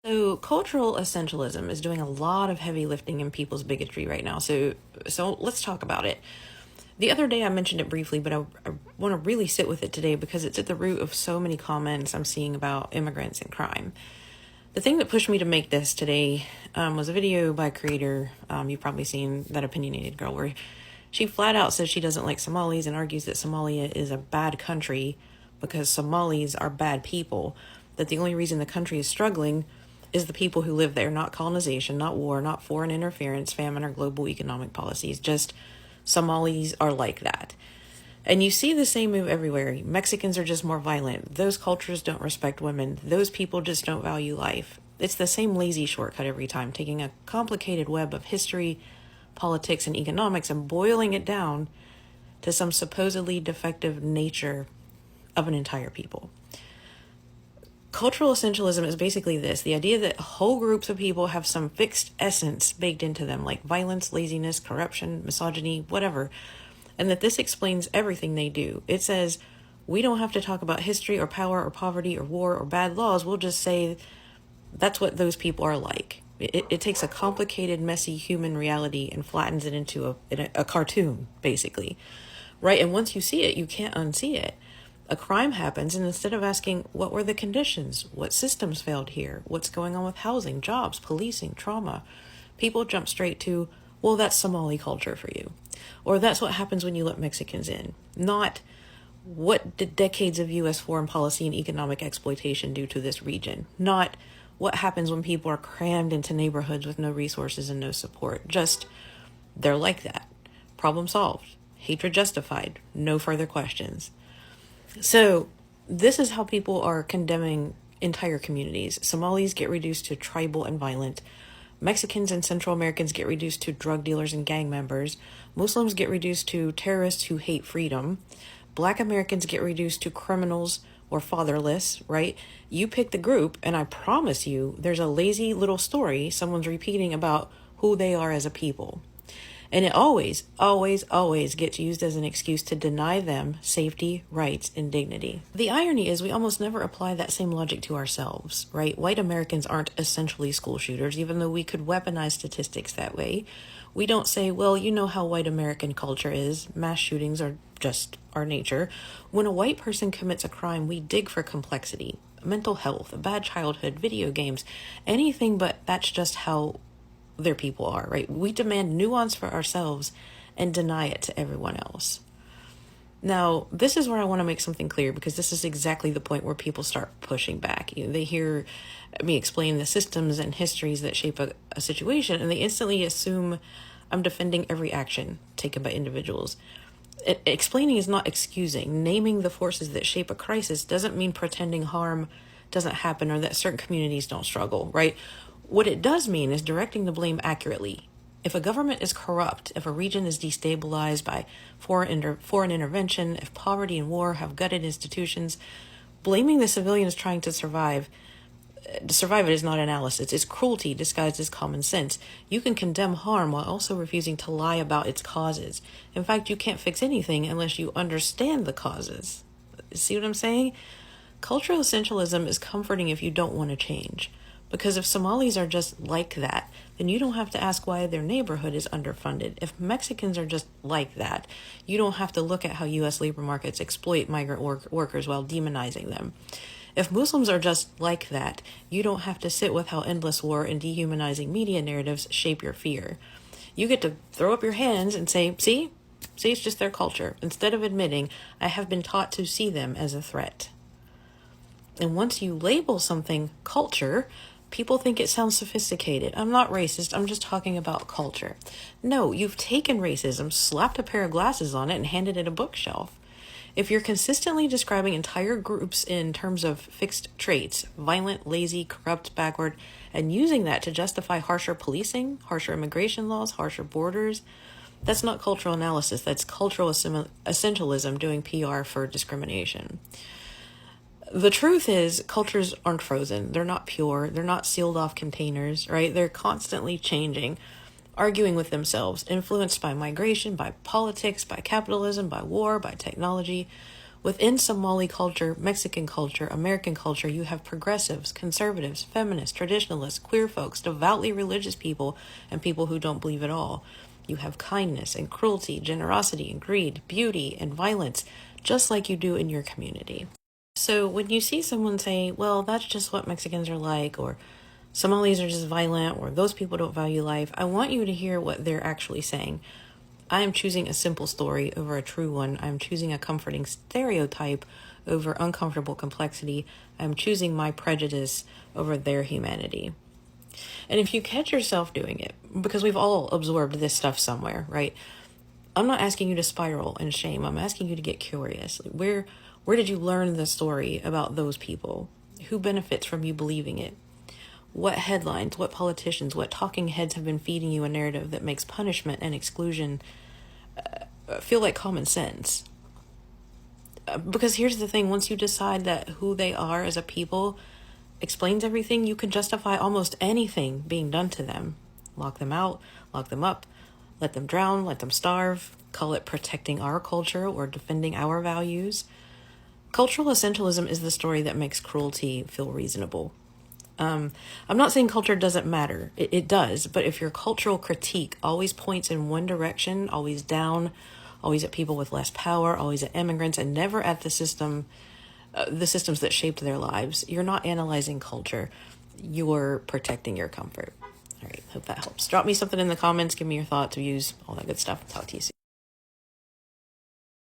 So cultural essentialism is doing a lot of heavy lifting in people's bigotry right now. So let's talk about it. The other day I mentioned it briefly, but I want to really sit with it today because it's at the root of so many comments I'm seeing about immigrants and crime. The thing that pushed me to make this today was a video by a creator. You've probably seen that opinionated girl where she flat out says she doesn't like Somalis and argues that Somalia is a bad country because Somalis are bad people. That the only reason the country is struggling is the people who live there, not colonization, not war, not foreign interference, famine, or global economic policies. Just Somalis are like that. And you see the same move everywhere. Mexicans are just more violent. Those cultures don't respect women. Those people just don't value life. It's the same lazy shortcut every time, taking a complicated web of history, politics, and economics and boiling it down to some supposedly defective nature of an entire people. Cultural essentialism is basically this: the idea that whole groups of people have some fixed essence baked into them, like violence, laziness, corruption, misogyny, whatever, and that this explains everything they do. It says, we don't have to talk about history or power or poverty or war or bad laws. We'll just say that's what those people are like. It takes a complicated, messy human reality and flattens it into a cartoon, basically, right? And once you see it, you can't unsee it. A crime happens, and instead of asking, what were the conditions? What systems failed here? What's going on with housing, jobs, policing, trauma? People jump straight to, well, that's Somali culture for you. Or that's what happens when you let Mexicans in. Not, what did decades of U.S. foreign policy and economic exploitation do to this region? Not, what happens when people are crammed into neighborhoods with no resources and no support? Just, they're like that. Problem solved. Hatred justified. No further questions. So this is how people are condemning entire communities. Somalis get reduced to tribal and violent. Mexicans and Central Americans get reduced to drug dealers and gang members. Muslims get reduced to terrorists who hate freedom. Black Americans get reduced to criminals or fatherless, right? You pick the group, and I promise you there's a lazy little story someone's repeating about who they are as a people. And it always, always, always gets used as an excuse to deny them safety, rights, and dignity. The irony is we almost never apply that same logic to ourselves, right? White Americans aren't essentially school shooters, even though we could weaponize statistics that way. We don't say, well, you know how white American culture is. Mass shootings are just our nature. When a white person commits a crime, we dig for complexity, mental health, a bad childhood, video games, anything but that's just how their people are, right? We demand nuance for ourselves and deny it to everyone else. Now, this is where I want to make something clear, because this is exactly the point where people start pushing back. They hear me explain the systems and histories that shape a situation, and they instantly assume I'm defending every action taken by individuals. Explaining is not excusing. Naming the forces that shape a crisis doesn't mean pretending harm doesn't happen or that certain communities don't struggle, right? What it does mean is directing the blame accurately. If a government is corrupt, if a region is destabilized by foreign intervention, if poverty and war have gutted institutions, blaming the civilians trying to survive it is not analysis. It's cruelty disguised as common sense. You can condemn harm while also refusing to lie about its causes. In fact, you can't fix anything unless you understand the causes. See what I'm saying? Cultural essentialism is comforting if you don't want to change. Because if Somalis are just like that, then you don't have to ask why their neighborhood is underfunded. If Mexicans are just like that, you don't have to look at how U.S. labor markets exploit migrant workers while demonizing them. If Muslims are just like that, you don't have to sit with how endless war and dehumanizing media narratives shape your fear. You get to throw up your hands and say, see, it's just their culture, instead of admitting, I have been taught to see them as a threat. And once you label something culture, people think it sounds sophisticated. I'm not racist. I'm just talking about culture. No, you've taken racism, slapped a pair of glasses on it, and handed it a bookshelf. If you're consistently describing entire groups in terms of fixed traits, violent, lazy, corrupt, backward, and using that to justify harsher policing, harsher immigration laws, harsher borders, that's not cultural analysis. That's cultural essentialism doing PR for discrimination. The truth is, cultures aren't frozen. They're not pure. They're not sealed off containers, right? They're constantly changing, arguing with themselves, influenced by migration, by politics, by capitalism, by war, by technology. Within Somali culture, Mexican culture, American culture, you have progressives, conservatives, feminists, traditionalists, queer folks, devoutly religious people, and people who don't believe at all. You have kindness and cruelty, generosity and greed, beauty and violence, just like you do in your community. So when you see someone say, well, that's just what Mexicans are like, or Somalis are just violent, or those people don't value life, I want you to hear what they're actually saying. I am choosing a simple story over a true one. I'm choosing a comforting stereotype over uncomfortable complexity. I'm choosing my prejudice over their humanity. And if you catch yourself doing it, because we've all absorbed this stuff somewhere, right? I'm not asking you to spiral in shame. I'm asking you to get curious. Where did you learn the story about those people? Who benefits from you believing it? What headlines, what politicians, what talking heads have been feeding you a narrative that makes punishment and exclusion feel like common sense? Because here's the thing, once you decide that who they are as a people explains everything, you can justify almost anything being done to them. Lock them out, lock them up, let them drown, let them starve, call it protecting our culture or defending our values. Cultural essentialism is the story that makes cruelty feel reasonable. I'm not saying culture doesn't matter. It does. But if your cultural critique always points in one direction, always down, always at people with less power, always at immigrants, and never at the systems that shaped their lives, you're not analyzing culture. You're protecting your comfort. All right. Hope that helps. Drop me something in the comments. Give me your thoughts, views, all that good stuff. Talk to you soon.